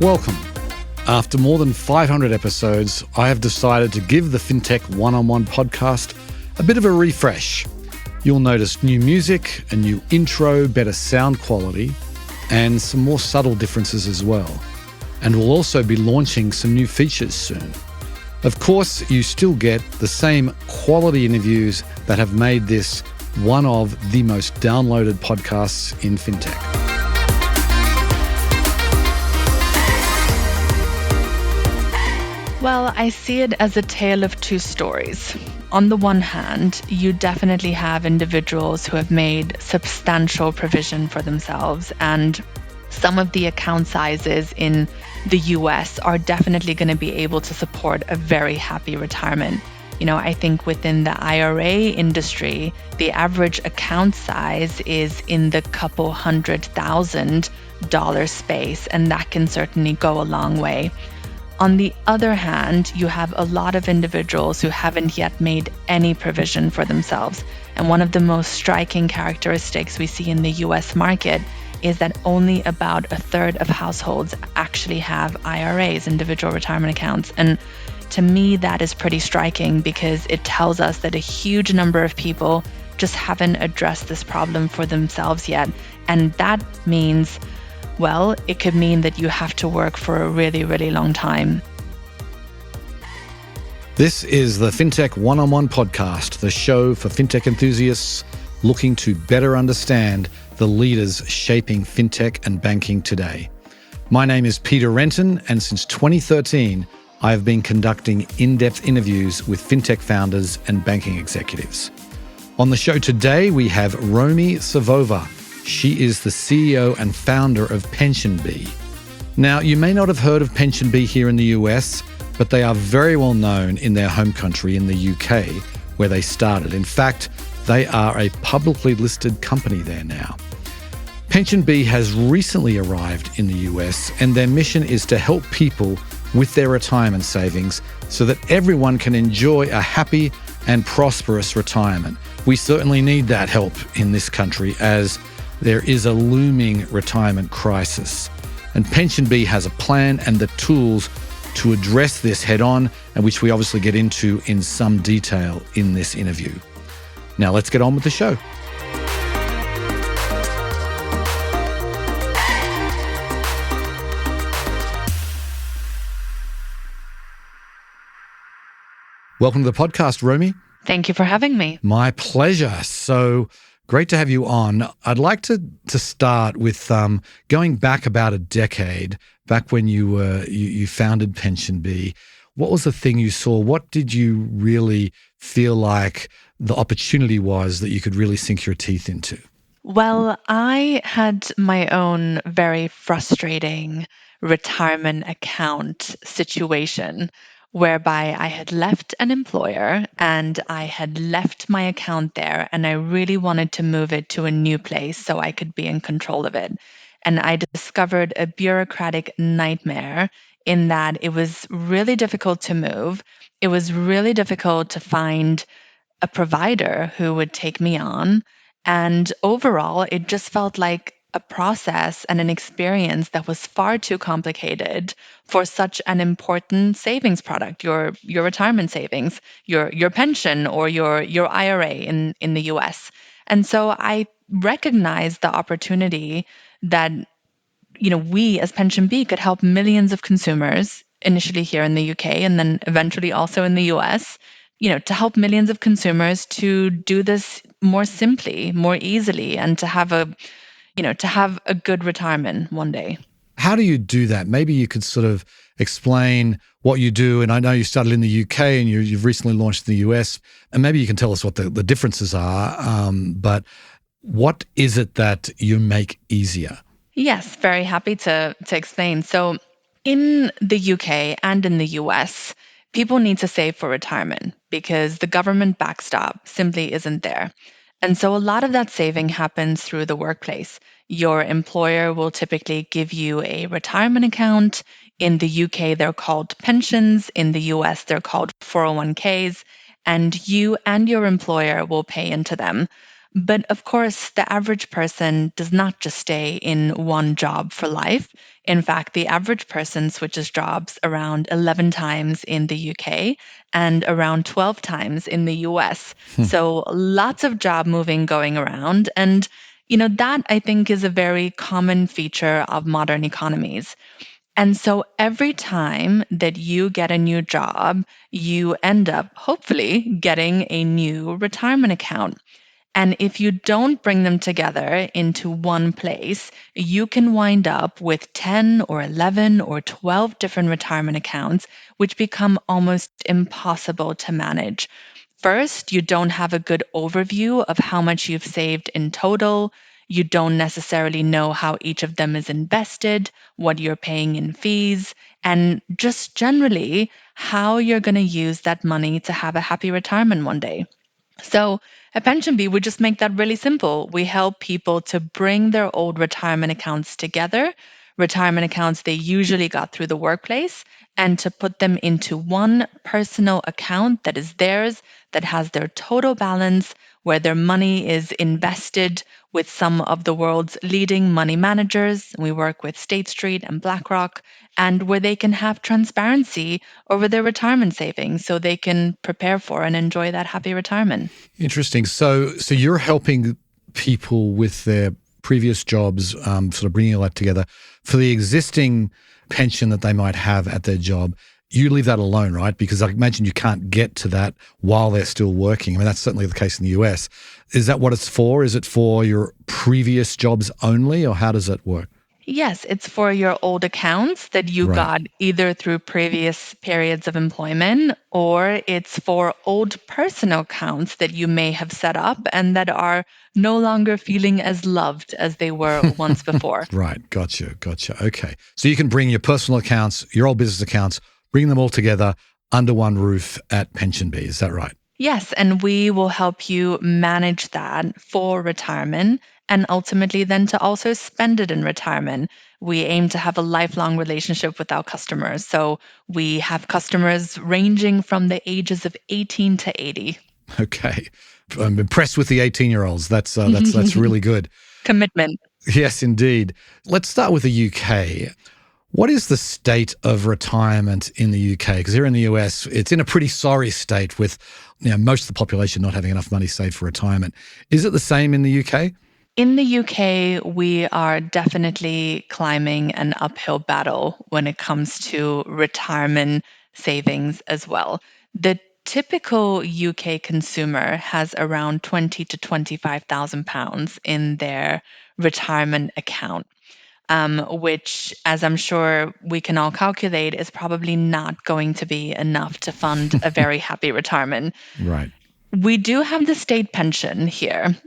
Welcome. After more than 500 episodes, I have decided to give the Fintech One-on-One podcast a bit of a refresh. You'll notice new music, a new intro, better sound quality, and some more subtle differences as well. And we'll also be launching some new features soon. Of course, you still get the same quality interviews that have made this one of the most downloaded podcasts in fintech. Well, I see it as a tale of two stories. On the one hand, you definitely have individuals who have made substantial provision for themselves, and some of the account sizes in the US are definitely going to be able to support a very happy retirement. I think within the IRA industry, the average account size is in the couple $100,000 space, and that can certainly go a long way. On the other hand, you have a lot of individuals who haven't yet made any provision for themselves. And one of the most striking characteristics we see in the US market is that only about a third of households actually have IRAs, individual retirement accounts. And to me, that is pretty striking because it tells us that a huge number of people just haven't addressed this problem for themselves yet. And that means, well, it could mean that you have to work for a really, really long time. This is the Fintech One-on-One podcast, the show for fintech enthusiasts looking to better understand the leaders shaping fintech and banking today. My name is Peter Renton, and since 2013, I have been conducting in-depth interviews with fintech founders and banking executives. On the show today, we have Romi Savova. She is the CEO and founder of PensionBee. Now, you may not have heard of PensionBee here in the US, but they are very well known in their home country in the UK, where they started. In fact, they are a publicly listed company there now. PensionBee has recently arrived in the US, and their mission is to help people with their retirement savings so that everyone can enjoy a happy and prosperous retirement. We certainly need that help in this country as there is a looming retirement crisis. And PensionBee has a plan and the tools to address this head on, and which we obviously get into in some detail in this interview. Now let's get on with the show. Welcome to the podcast, Romi. Thank you for having me. My pleasure. So great to have you on. I'd like to start with going back about a decade, back when you founded PensionBee. What was the thing you saw? What did you really feel like the opportunity was that you could really sink your teeth into? Well, I had my own very frustrating retirement account situation whereby I had left an employer and I had left my account there, and I really wanted to move it to a new place so I could be in control of it. And I discovered a bureaucratic nightmare in that it was really difficult to move. It was really difficult to find a provider who would take me on. And overall, it just felt like a process and an experience that was far too complicated for such an important savings product, your retirement savings, your pension, or your IRA in the US. And so I recognized the opportunity that we as PensionBee could help millions of consumers, initially here in the UK and then eventually also in the US, to help millions of consumers to do this more simply, more easily, and to have a good retirement one day. How do you do that? Maybe you could sort of explain what you do. And I know you started in the UK and you've recently launched in the US, and maybe you can tell us what the differences are. But what is it that you make easier? Yes, very happy to explain. So in the UK and in the US, people need to save for retirement because the government backstop simply isn't there. And so a lot of that saving happens through the workplace. Your employer will typically give you a retirement account. In the UK, they're called pensions. In the US, they're called 401ks. And you and your employer will pay into them. But of course, the average person does not just stay in one job for life. In fact, the average person switches jobs around 11 times in the UK and around 12 times in the US. So lots of job moving going around. And that I think is a very common feature of modern economies. And so every time that you get a new job, you end up hopefully getting a new retirement account. And if you don't bring them together into one place, you can wind up with 10 or 11 or 12 different retirement accounts, which become almost impossible to manage. First, you don't have a good overview of how much you've saved in total. You don't necessarily know how each of them is invested, what you're paying in fees, and just generally how you're going to use that money to have a happy retirement one day. So at PensionBee, we just make that really simple. We help people to bring their old retirement accounts together, retirement accounts they usually got through the workplace, and to put them into one personal account that is theirs, that has their total balance, where their money is invested with some of the world's leading money managers. We work with State Street and BlackRock, and where they can have transparency over their retirement savings so they can prepare for and enjoy that happy retirement. Interesting. So you're helping people with their previous jobs, sort of bringing all that together for the existing pension that they might have at their job. You leave that alone, right? Because I imagine you can't get to that while they're still working. I mean, that's certainly the case in the US. Is that what it's for? Is it for your previous jobs only, or how does that work? Yes, it's for your old accounts that you Right. got either through previous periods of employment, or it's for old personal accounts that you may have set up and that are no longer feeling as loved as they were once before. Right. Gotcha. Okay. So you can bring your personal accounts, your old business accounts, bring them all together under one roof at PensionBee. Is that right? Yes, and we will help you manage that for retirement and ultimately then to also spend it in retirement. We aim to have a lifelong relationship with our customers. So we have customers ranging from the ages of 18 to 80. Okay. I'm impressed with the 18-year-olds. That's really good. Commitment. Yes, indeed. Let's start with the UK. What is the state of retirement in the UK? Because here in the US, it's in a pretty sorry state with most of the population not having enough money saved for retirement. Is it the same in the UK? In the UK, we are definitely climbing an uphill battle when it comes to retirement savings as well. The typical UK consumer has around 20 to 25,000 pounds in their retirement account, which, as I'm sure we can all calculate, is probably not going to be enough to fund a very happy retirement. Right. We do have the state pension here,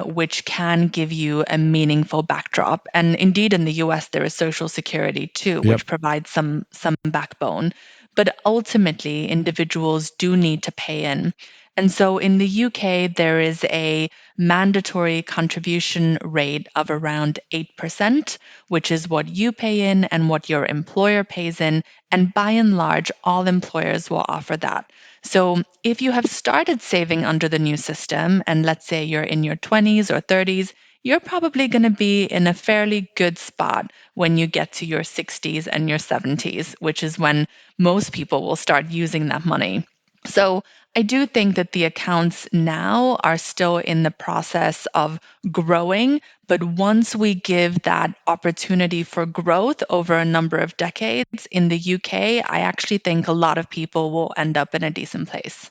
which can give you a meaningful backdrop. And indeed, in the US, there is Social Security too, Yep. which provides some backbone. But ultimately, individuals do need to pay in. And so in the UK, there is a mandatory contribution rate of around 8%, which is what you pay in and what your employer pays in. And by and large, all employers will offer that. So if you have started saving under the new system, and let's say you're in your 20s or 30s, you're probably going to be in a fairly good spot when you get to your 60s and your 70s, which is when most people will start using that money. So I do think that the accounts now are still in the process of growing, but once we give that opportunity for growth over a number of decades in the UK, I actually think a lot of people will end up in a decent place.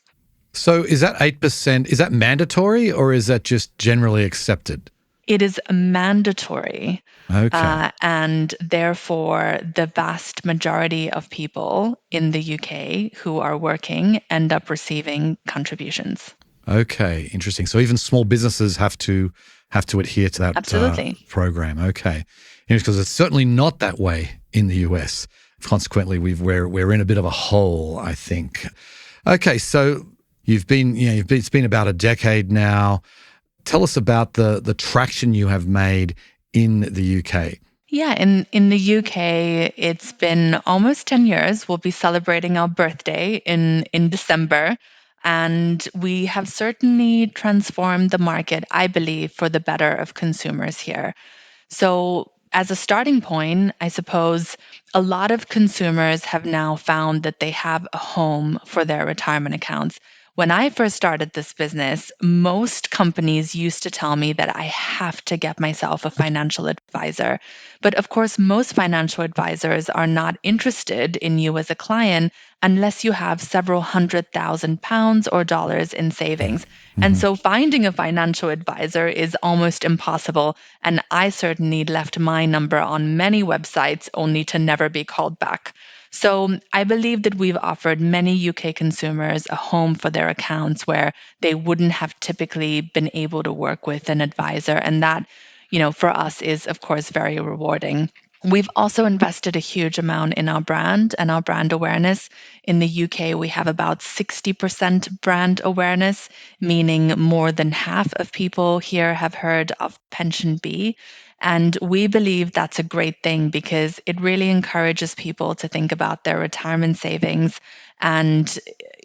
So is that 8%, is that mandatory or is that just generally accepted? It is mandatory. Okay. And therefore, the vast majority of people in the UK who are working end up receiving contributions. Okay. Interesting. So even small businesses have to adhere to that Absolutely. program. Okay. Because it's certainly not that way in the US. Consequently, we're in a bit of a hole, I think. Okay. So it's been about a decade now. Tell us about the traction you have made in the UK. Yeah, in the UK, it's been almost 10 years. We'll be celebrating our birthday in December. And we have certainly transformed the market, I believe, for the better of consumers here. So, as a starting point, I suppose a lot of consumers have now found that they have a home for their retirement accounts. When I first started this business, most companies used to tell me that I have to get myself a financial advisor. But of course, most financial advisors are not interested in you as a client unless you have several £100,000 or dollars in Yeah. savings. And Hmm. so finding a financial advisor is almost impossible. And I certainly left my number on many websites only to never be called back. So I believe that we've offered many UK consumers a home for their accounts where they wouldn't have typically been able to work with an advisor. And that, for us is, of course, very rewarding. We've also invested a huge amount in our brand and our brand awareness. In the UK, we have about 60% brand awareness, meaning more than half of people here have heard of PensionBee. And we believe that's a great thing because it really encourages people to think about their retirement savings and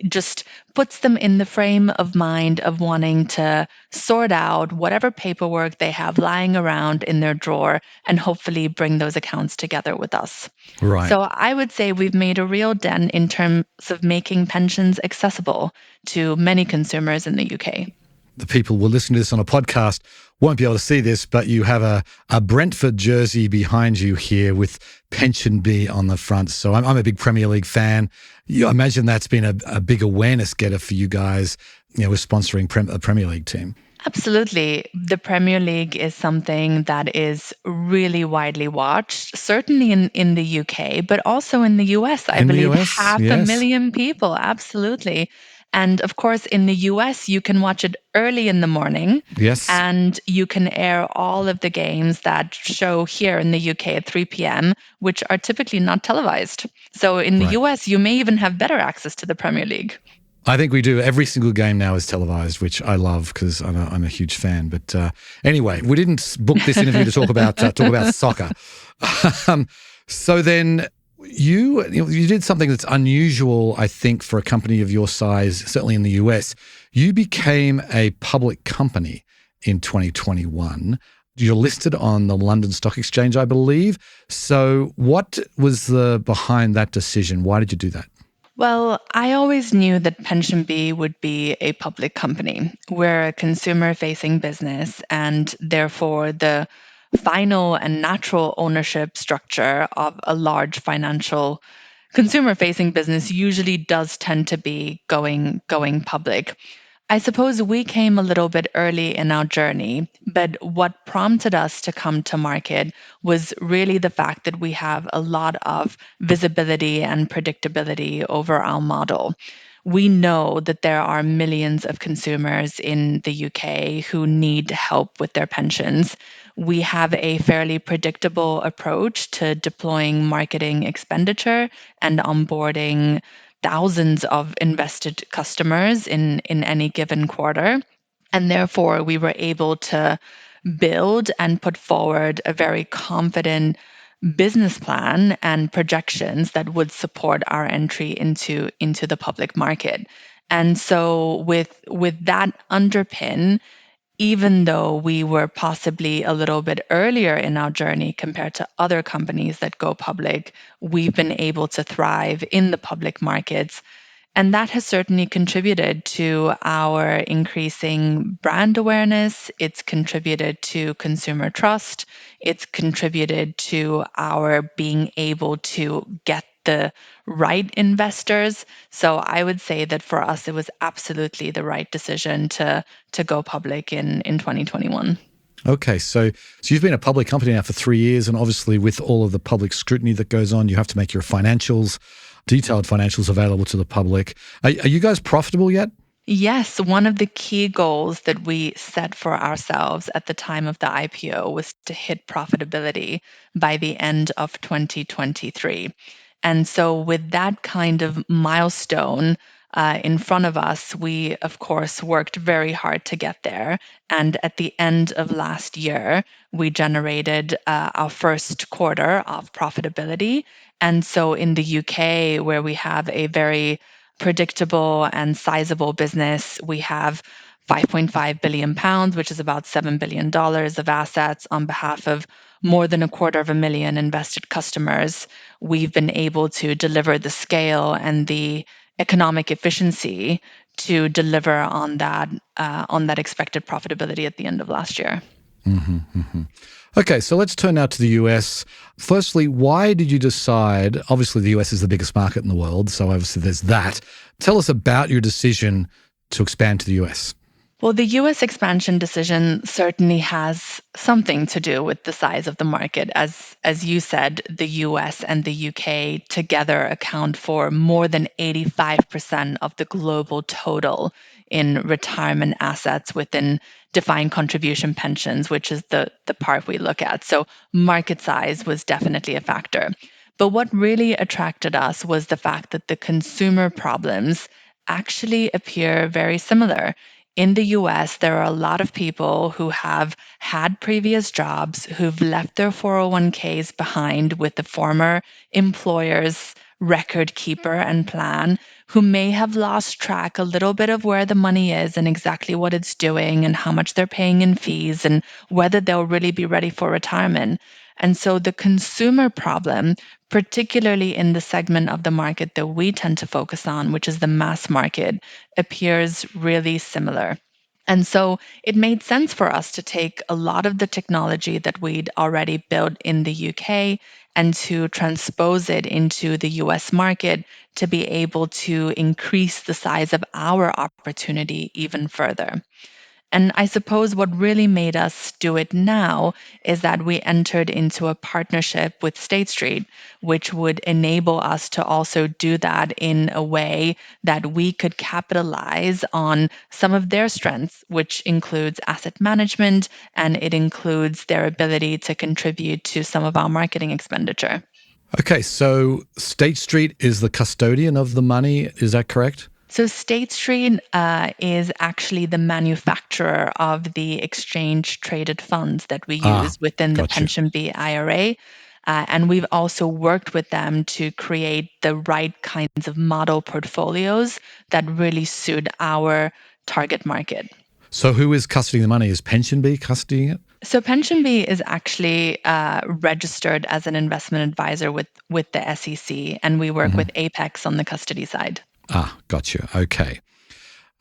just puts them in the frame of mind of wanting to sort out whatever paperwork they have lying around in their drawer and hopefully bring those accounts together with us. Right. So I would say we've made a real dent in terms of making pensions accessible to many consumers in the UK. The people will listen to this on a podcast won't be able to see this, but you have a Brentford jersey behind you here with PensionBee on the front. So I'm a big Premier League fan. I imagine that's been a big awareness getter for you guys, with sponsoring a Premier League team. Absolutely. The Premier League is something that is really widely watched, certainly in the UK, but also in the US. I In the believe US, half a yes. million people. Absolutely. And of course, in the US, you can watch it early in the morning Yes. and you can air all of the games that show here in the UK at 3 p.m., which are typically not televised. So in the Right. US, you may even have better access to the Premier League. I think we do. Every single game now is televised, which I love because I'm a huge fan. But anyway, we didn't book this interview to talk about soccer. So then you did something that's unusual, I think, for a company of your size, certainly in the US. You became a public company in 2021. You're listed on the London Stock Exchange, I believe. So what was behind that decision? Why did you do that? Well, I always knew that PensionBee would be a public company. We're a consumer facing business, and therefore, the final and natural ownership structure of a large financial consumer facing business usually does tend to be going public. I suppose we came a little bit early in our journey, but what prompted us to come to market was really the fact that we have a lot of visibility and predictability over our model. We know that there are millions of consumers in the UK who need help with their pensions. We have a fairly predictable approach to deploying marketing expenditure and onboarding thousands of invested customers in any given quarter. And therefore, we were able to build and put forward a very confident business plan and projections that would support our entry into the public market. And so with that underpin, even though we were possibly a little bit earlier in our journey compared to other companies that go public, we've been able to thrive in the public markets. And that has certainly contributed to our increasing brand awareness. It's contributed to consumer trust. It's contributed to our being able to get the right investors. So I would say that for us, it was absolutely the right decision to go public in 2021. Okay, so you've been a public company now for 3 years, and obviously with all of the public scrutiny that goes on, you have to make your detailed financials available to the public. Are you guys profitable yet? Yes, one of the key goals that we set for ourselves at the time of the IPO was to hit profitability by the end of 2023. And so, with that kind of milestone in front of us, we, of course, worked very hard to get there. And at the end of last year, we generated our first quarter of profitability. And so, in the UK, where we have a very predictable and sizable business. We have £5.5 billion, which is about $7 billion of assets on behalf of more than 250,000 invested customers. We've been able to deliver the scale and the economic efficiency to deliver on that expected profitability at the end of last year. Okay, so let's turn now to the US. Firstly, why did you decide? Obviously, the US is the biggest market in the world, so obviously there's that. Tell us about your decision to expand to the US. Well, the US expansion decision certainly has something to do with the size of the market. As you said, the US and the UK together account for more than 85% of the global total in retirement assets within defined contribution pensions, which is the part we look at. So market size was definitely a factor. But what really attracted us was the fact that the consumer problems actually appear very similar. In the US, there are a lot of people who have had previous jobs, who've left their 401ks behind with the former employer's record keeper and plan, who may have lost track a little bit of where the money is and exactly what it's doing and how much they're paying in fees and whether they'll really be ready for retirement. And so the consumer problem, particularly in the segment of the market that we tend to focus on, which is the mass market, appears really similar. And so it made sense for us to take a lot of the technology that we'd already built in the UK and to transpose it into the US market to be able to increase the size of our opportunity even further. And I suppose what really made us do it now is that we entered into a partnership with State Street, which would enable us to also do that in a way that we could capitalize on some of their strengths, which includes asset management and it includes their ability to contribute to some of our marketing expenditure. Okay, so State Street is the custodian of the money. Is that correct? So State Street is actually the manufacturer of the exchange traded funds that we use within the Gotcha. PensionBee IRA. And we've also worked with them to create the right kinds of model portfolios that really suit our target market. So who is custodying the money? Is PensionBee custodying it? So PensionBee is actually registered as an investment advisor with the SEC, and we work with Apex on the custody side. Gotcha. Okay.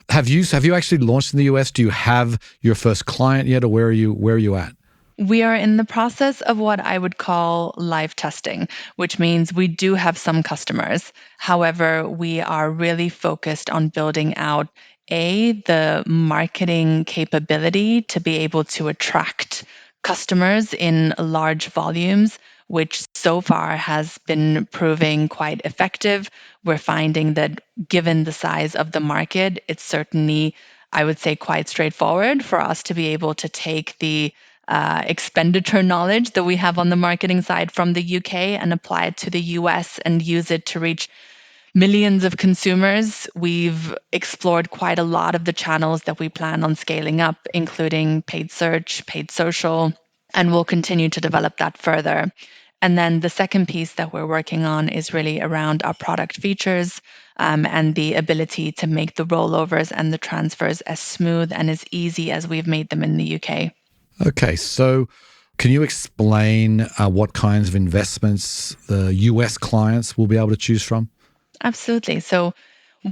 Have you actually launched in the US? Do you have your first client yet, or where are you at? We are in the process of what I would call live testing, which means we do have some customers. However, we are really focused on building out the marketing capability to be able to attract customers in large volumes, which so far has been proving quite effective. We're finding that given the size of the market, it's certainly, I would say, quite straightforward for us to be able to take the expenditure knowledge that we have on the marketing side from the UK and apply it to the US and use it to reach millions of consumers. We've explored quite a lot of the channels that we plan on scaling up, including paid search, paid social, and we'll continue to develop that further. And then the second piece that we're working on is really around our product features and the ability to make the rollovers and the transfers as smooth and as easy as we've made them in the UK. Okay, so can you explain what kinds of investments the US clients will be able to choose from? Absolutely. So,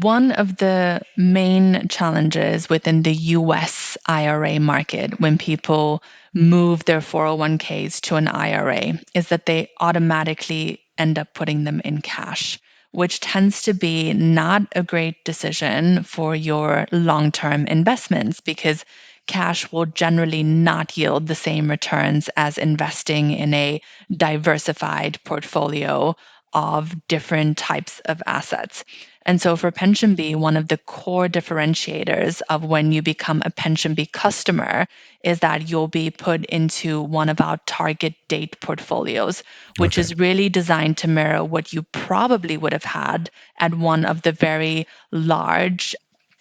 one of the main challenges within the US IRA market when people move their 401ks to an IRA is that they automatically end up putting them in cash, which tends to be not a great decision for your long term investments because cash will generally not yield the same returns as investing in a diversified portfolio of different types of assets. And so for PensionBee, one of the core differentiators of when you become a PensionBee customer is that you'll be put into one of our target date portfolios, which Okay. is really designed to mirror what you probably would have had at one of the very large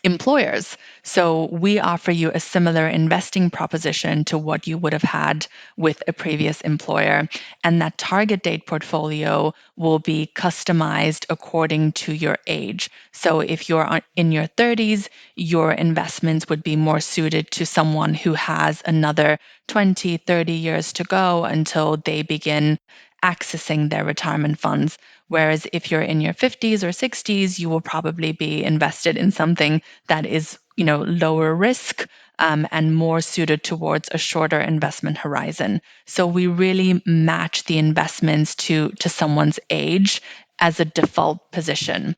employers. So we offer you a similar investing proposition to what you would have had with a previous employer. And that target date portfolio will be customized according to your age. So if you're in your 30s, your investments would be more suited to someone who has another 20, 30 years to go until they begin accessing their retirement funds. Whereas if you're in your 50s or 60s, you will probably be invested in something that is, lower risk and more suited towards a shorter investment horizon. So we really match the investments to someone's age as a default position.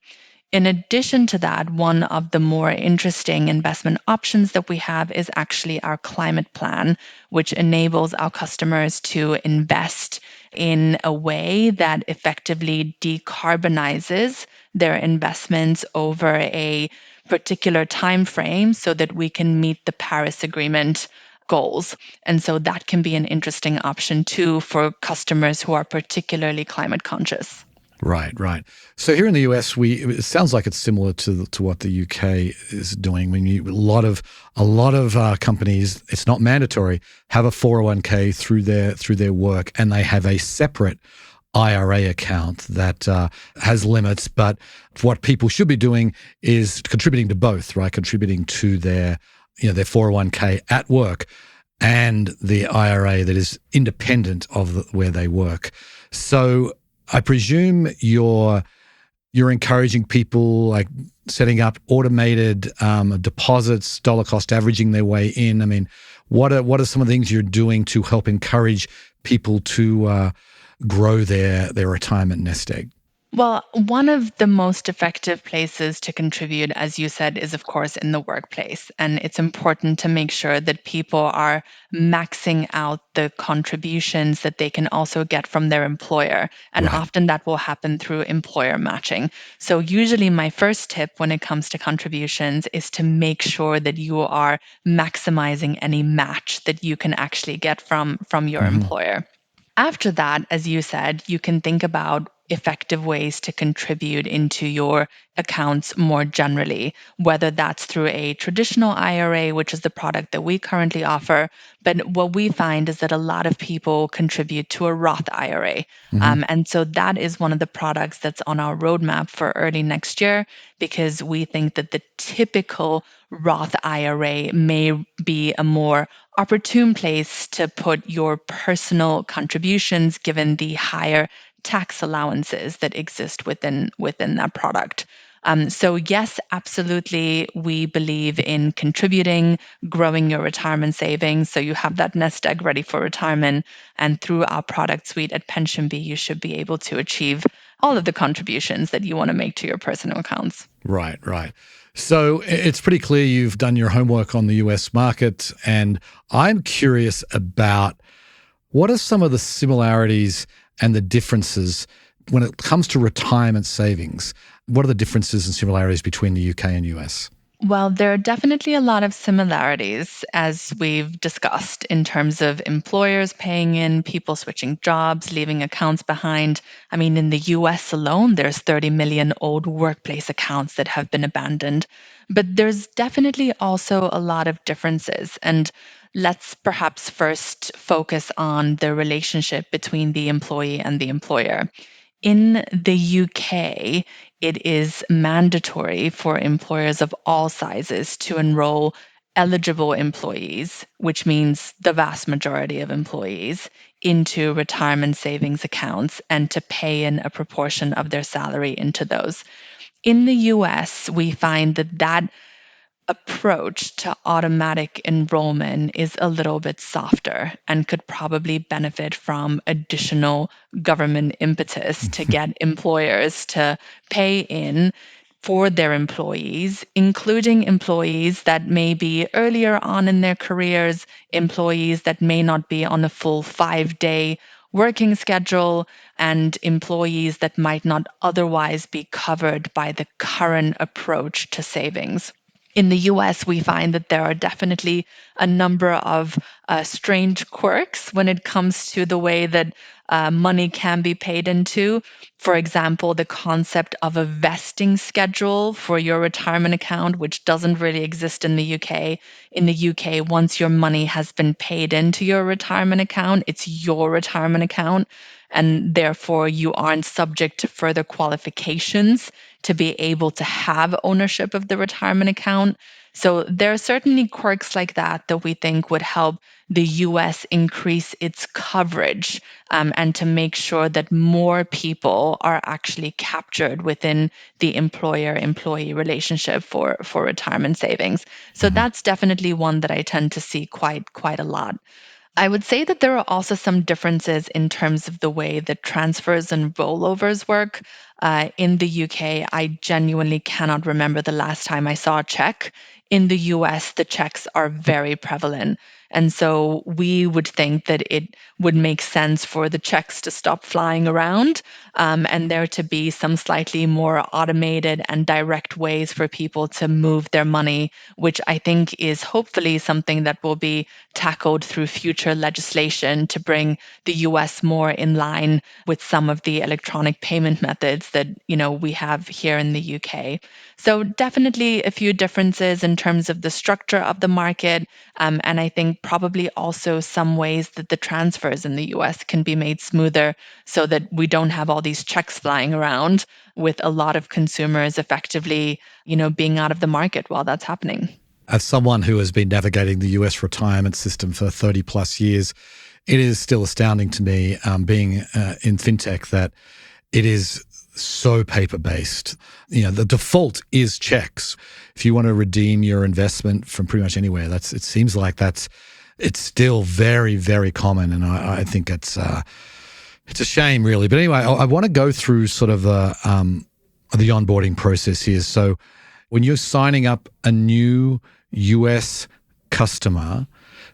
In addition to that, one of the more interesting investment options that we have is actually our climate plan, which enables our customers to invest in a way that effectively decarbonizes their investments over a particular time frame so that we can meet the Paris Agreement goals. And so that can be an interesting option too for customers who are particularly climate conscious. Right, right. So here in the US, it sounds like it's similar to what the UK is doing. When a lot of companies, it's not mandatory, have a 401k through their work, and they have a separate IRA account that has limits. But what people should be doing is contributing to both, right? Contributing to their 401k at work and the IRA that is independent of where they work. So I presume you're encouraging people, like setting up automated deposits, dollar cost averaging their way in. I mean, what are some of the things you're doing to help encourage people to grow their retirement nest egg? Well, one of the most effective places to contribute, as you said, is of course in the workplace. And it's important to make sure that people are maxing out the contributions that they can also get from their employer. And Right. often that will happen through employer matching. So usually my first tip when it comes to contributions is to make sure that you are maximizing any match that you can actually get from your Mm-hmm. employer. After that, as you said, you can think about effective ways to contribute into your accounts more generally, whether that's through a traditional IRA, which is the product that we currently offer. But what we find is that a lot of people contribute to a Roth IRA. Mm-hmm. And so that is one of the products that's on our roadmap for early next year, because we think that the typical Roth IRA may be a more opportune place to put your personal contributions given the higher tax allowances that exist within that product. So yes, absolutely, we believe in contributing, growing your retirement savings so you have that nest egg ready for retirement. And through our product suite at PensionBee, you should be able to achieve all of the contributions that you want to make to your personal accounts. Right, right. So it's pretty clear you've done your homework on the US market, and I'm curious about what are some of the similarities and the differences when it comes to retirement savings? What are the differences and similarities between the UK and US? Well, there are definitely a lot of similarities, as we've discussed, in terms of employers paying in, people switching jobs, leaving accounts behind. I mean, in the US alone, there's 30 million old workplace accounts that have been abandoned. But there's definitely also a lot of differences. And let's perhaps first focus on the relationship between the employee and the employer. In the UK, it is mandatory for employers of all sizes to enroll eligible employees, which means the vast majority of employees, into retirement savings accounts and to pay in a proportion of their salary into those. In the US, we find that approach to automatic enrollment is a little bit softer and could probably benefit from additional government impetus to get employers to pay in for their employees, including employees that may be earlier on in their careers, employees that may not be on a full 5-day working schedule, and employees that might not otherwise be covered by the current approach to savings. In the US, we find that there are definitely a number of strange quirks when it comes to the way that money can be paid into. For example, the concept of a vesting schedule for your retirement account, which doesn't really exist in the UK. In the UK, once your money has been paid into your retirement account, it's your retirement account. And therefore, you aren't subject to further qualifications to be able to have ownership of the retirement account. So there are certainly quirks like that that we think would help the US increase its coverage and to make sure that more people are actually captured within the employer-employee relationship for retirement savings. So Mhm. that's definitely one that I tend to see quite a lot. I would say that there are also some differences in terms of the way that transfers and rollovers work. In the UK, I genuinely cannot remember the last time I saw a check. In the US, the checks are very prevalent. And so we would think that it would make sense for the checks to stop flying around and there to be some slightly more automated and direct ways for people to move their money, which I think is hopefully something that will be tackled through future legislation to bring the US more in line with some of the electronic payment methods that, we have here in the UK. So definitely a few differences in terms of the structure of the market. And I think probably also some ways that the transfers in the US can be made smoother so that we don't have all these checks flying around with a lot of consumers effectively, being out of the market while that's happening. As someone who has been navigating the US retirement system for 30 plus years, it is still astounding to me, being in fintech, that it is so paper based. The default is checks. If you want to redeem your investment from pretty much anywhere, it seems like it's still very, very common. And I think it's a shame, really. But anyway, I want to go through sort of the onboarding process here. So when you're signing up a new US customer,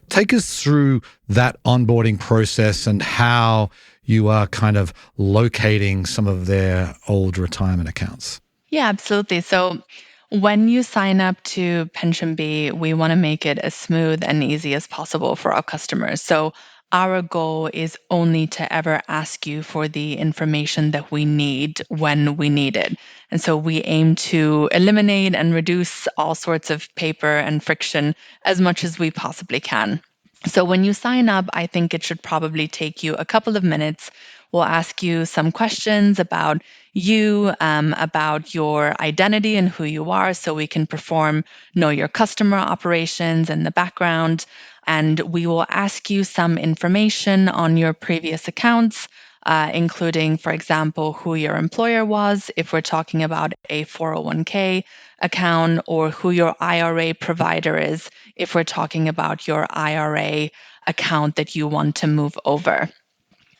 take us through that onboarding process and how you are kind of locating some of their old retirement accounts. Yeah, absolutely. So when you sign up to PensionBee, we want to make it as smooth and easy as possible for our customers. So our goal is only to ever ask you for the information that we need when we need it. And so we aim to eliminate and reduce all sorts of paper and friction as much as we possibly can. So when you sign up, I think it should probably take you a couple of minutes. We'll ask you some questions about you, about your identity and who you are, so we can perform know your customer operations in the background. And we will ask you some information on your previous accounts, including, for example, who your employer was, if we're talking about a 401k account, or who your IRA provider is, if we're talking about your IRA account that you want to move over.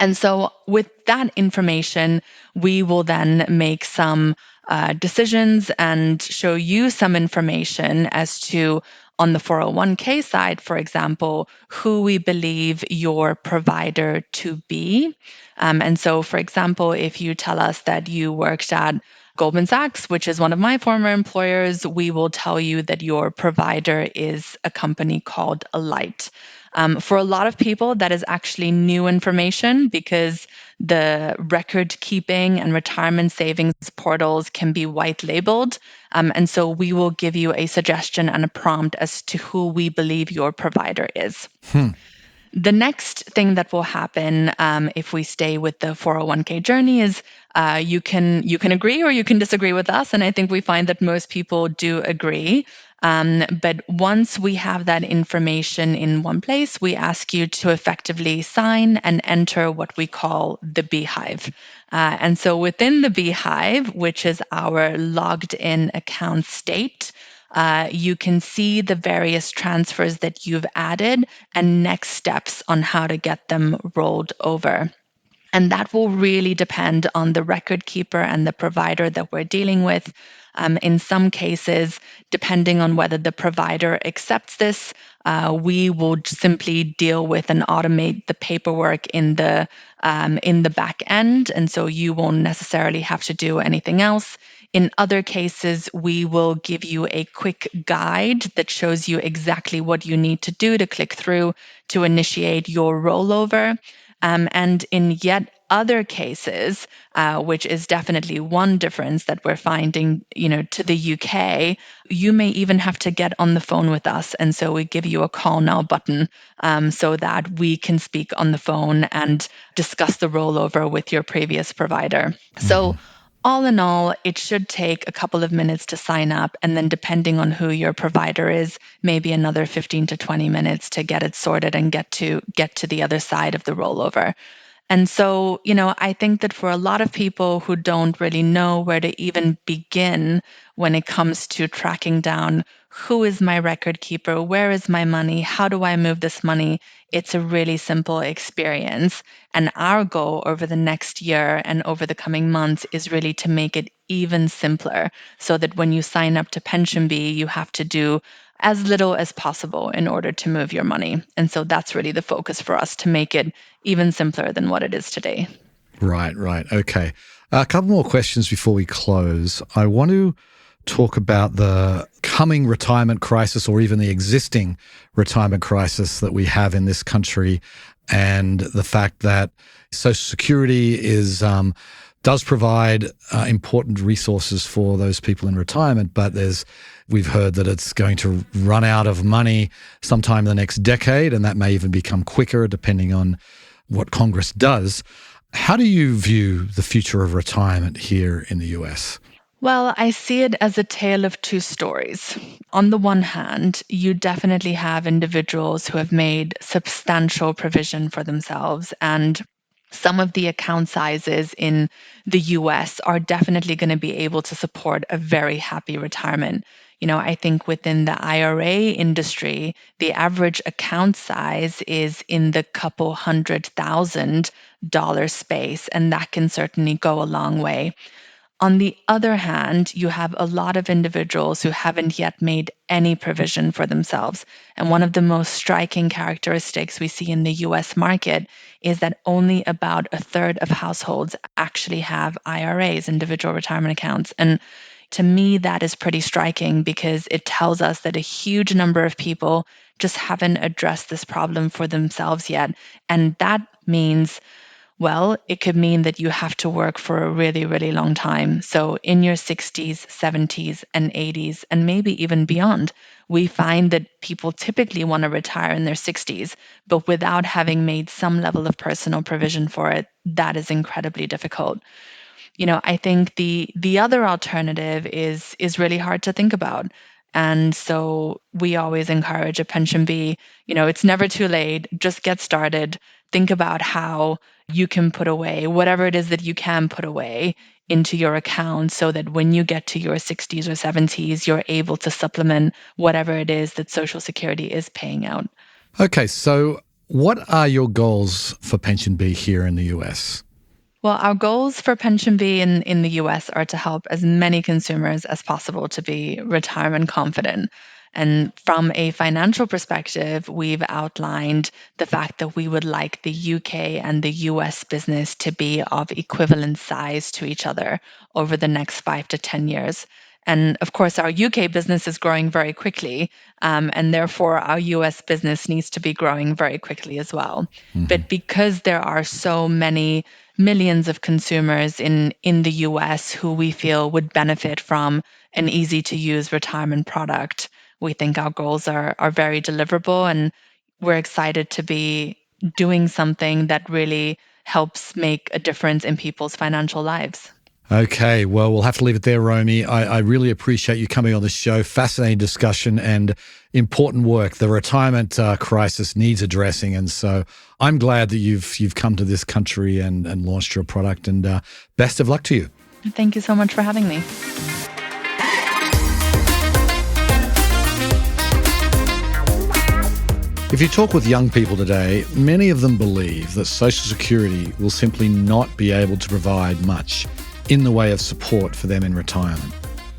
And so, with that information, we will then make some decisions and show you some information as to, on the 401k side, for example, who we believe your provider to be. And so, for example, if you tell us that you worked at Goldman Sachs, which is one of my former employers, we will tell you that your provider is a company called Alight. For a lot of people, that is actually new information because the record keeping and retirement savings portals can be white labeled. And so we will give you a suggestion and a prompt as to who we believe your provider is. Hmm. The next thing that will happen if we stay with the 401k journey is you can agree or you can disagree with us, and I think we find that most people do agree. But once we have that information in one place, we ask you to effectively sign and enter what we call the beehive. And so within the beehive, which is our logged in account state, you can see the various transfers that you've added and next steps on how to get them rolled over. And that will really depend on the record keeper and the provider that we're dealing with. In some cases, depending on whether the provider accepts this, we will simply deal with and automate the paperwork in the back end, and so you won't necessarily have to do anything else. In other cases, we will give you a quick guide that shows you exactly what you need to do to click through to initiate your rollover. And in yet other cases, which is definitely one difference that we're finding, to the UK, you may even have to get on the phone with us. And so we give you a call now button so that we can speak on the phone and discuss the rollover with your previous provider. So all in all, it should take a couple of minutes to sign up. And then depending on who your provider is, maybe another 15 to 20 minutes to get it sorted and get to the other side of the rollover. And so, I think that for a lot of people who don't really know where to even begin when it comes to tracking down who is my record keeper, where is my money, how do I move this money, it's a really simple experience. And our goal over the next year and over the coming months is really to make it even simpler so that when you sign up to PensionBee, you have to do as little as possible in order to move your money. And so that's really the focus for us, to make it even simpler than what it is today. Right. Okay. A couple more questions before we close. I want to talk about the coming retirement crisis, or even the existing retirement crisis that we have in this country, and the fact that Social Security does provide important resources for those people in retirement, but we've heard that it's going to run out of money sometime in the next decade, and that may even become quicker depending on what Congress does. How do you view the future of retirement here in the US? Well, I see it as a tale of two stories. On the one hand, you definitely have individuals who have made substantial provision for themselves, and some of the account sizes in the US are definitely going to be able to support a very happy retirement. I think within the IRA industry, the average account size is in the couple $100,000 space, and that can certainly go a long way. On the other hand, you have a lot of individuals who haven't yet made any provision for themselves. And one of the most striking characteristics we see in the US market is that only about a third of households actually have IRAs, individual retirement accounts. And to me, that is pretty striking because it tells us that a huge number of people just haven't addressed this problem for themselves yet. And that means, well, it could mean that you have to work for a really, really long time. So in your 60s, 70s, and 80s, and maybe even beyond, we find that people typically want to retire in their 60s, but without having made some level of personal provision for it, that is incredibly difficult. I think the other alternative is really hard to think about. And so we always encourage a PensionBee, it's never too late. Just get started. Think about how you can put away whatever it is that you can put away into your account so that when you get to your 60s or 70s, you're able to supplement whatever it is that Social Security is paying out. Okay, so what are your goals for PensionBee here in the US? Well, our goals for PensionBee in the US are to help as many consumers as possible to be retirement confident. And from a financial perspective, we've outlined the fact that we would like the UK and the US business to be of equivalent size to each other over the next 5 to 10 years. And of course, our UK business is growing very quickly, and therefore our US business needs to be growing very quickly as well. But because there are so many millions of consumers in the US who we feel would benefit from an easy to use retirement product, we think our goals are very deliverable, and we're excited to be doing something that really helps make a difference in people's financial lives. Okay, well, we'll have to leave it there, Romi. I really appreciate you coming on the show. Fascinating discussion and important work. The retirement crisis needs addressing, and so I'm glad that you've come to this country and launched your product. And best of luck to you. Thank you so much for having me. If you talk with young people today, many of them believe that Social Security will simply not be able to provide much in the way of support for them in retirement.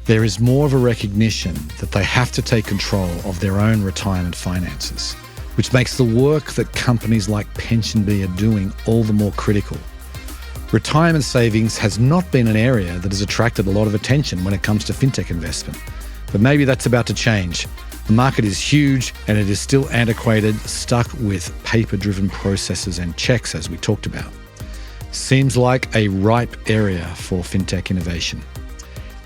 There is more of a recognition that they have to take control of their own retirement finances, which makes the work that companies like PensionBee are doing all the more critical. Retirement savings has not been an area that has attracted a lot of attention when it comes to fintech investment, but maybe that's about to change. The market is huge and it is still antiquated, stuck with paper-driven processes and checks, as we talked about. Seems like a ripe area for fintech innovation.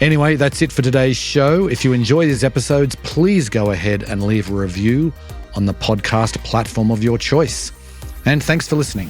Anyway, that's it for today's show. If you enjoy these episodes, please go ahead and leave a review on the podcast platform of your choice. And thanks for listening.